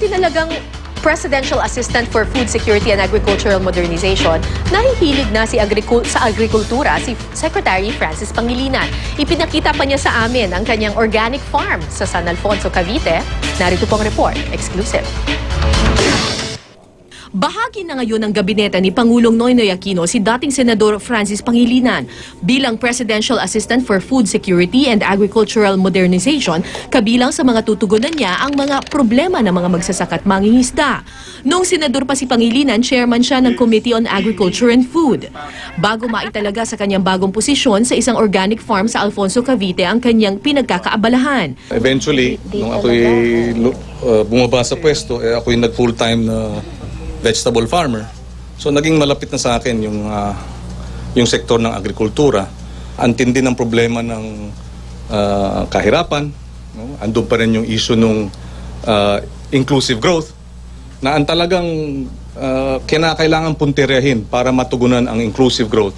itinalagang Presidential Assistant for Food Security and Agricultural Modernization, nahihilig na sa agrikultura si Secretary Francis Pangilinan. Ipinakita pa niya sa amin ang kanyang organic farm sa San Alfonso, Cavite. Narito pong report, exclusive. Bahagi na ngayon ng gabinete ni Pangulong Noynoy Aquino si dating Senador Francis Pangilinan. Bilang Presidential Assistant for Food Security and Agricultural Modernization, kabilang sa mga tutugunan niya ang mga problema ng mga magsasaka at mangingisda. Noong senador pa si Pangilinan, chairman siya ng Committee on Agriculture and Food. Bago maitalaga sa kanyang bagong posisyon sa isang organic farm sa Alfonso, Cavite ang kanyang pinagkakaabalahan. Eventually, nung ako'y bumaba sa pwesto, ako'y nag-full-time na vegetable farmer. So naging malapit na sa akin yung sektor ng agrikultura. Ang tindi ng problema ng kahirapan, no? Andun pa rin yung issue ng inclusive growth na ang talagang kinakailangan puntiryahin para matugunan ang inclusive growth.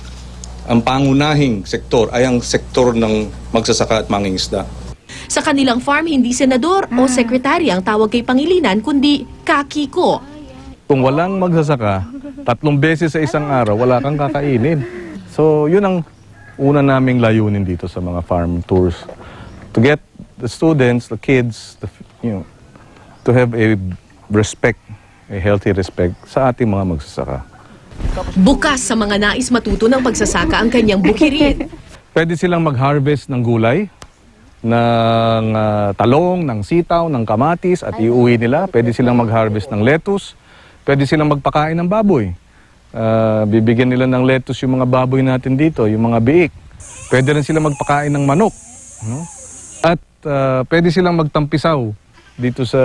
Ang pangunahing sektor ay ang sektor ng magsasaka at mangingisda. Sa kanilang farm, hindi senador o sekretary ang tawag kay Pangilinan, kundi kakiko. Kung walang magsasaka, 3 beses sa isang araw, wala kang kakainin. So, yun ang una naming layunin dito sa mga farm tours. To get the students, the kids, to have a respect, a healthy respect sa ating mga magsasaka. Bukas sa mga nais matuto ng pagsasaka ang kanyang bukirin. Pwede silang mag-harvest ng gulay, ng talong, ng sitaw, ng kamatis at iuwi nila. Pwede silang mag-harvest ng lettuce. Pwede silang magpakain ng baboy. Bibigyan nila ng lettuce yung mga baboy natin dito, yung mga biik. Pwede rin silang magpakain ng manok. No? At pwede silang magtampisaw dito sa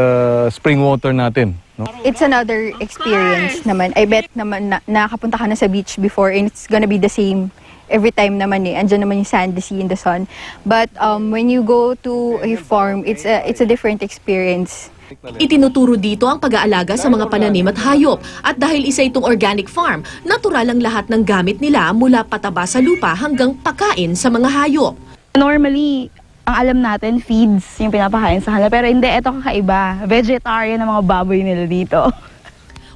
spring water natin. No? It's another experience naman. I bet naman nakapunta ka na sa beach before and it's gonna be the same every time naman eh. Andyan naman yung sand, the sea, and the sun. But when you go to a farm, it's a different experience. Itinuturo dito ang pag-aalaga sa mga pananim at hayop. At dahil isa itong organic farm, natural ang lahat ng gamit nila mula pataba sa lupa hanggang pagkain sa mga hayop. Normally, ang alam natin, feeds yung pinapakain sa kanila. Pero hindi, ito kakaiba. Vegetarian ang mga baboy nila dito.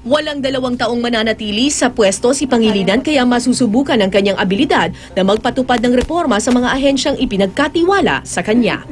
Walang 2 taong mananatili sa pwesto si Pangilinan kaya masusubukan ang kanyang abilidad na magpatupad ng reforma sa mga ahensyang ipinagkatiwala sa kanya.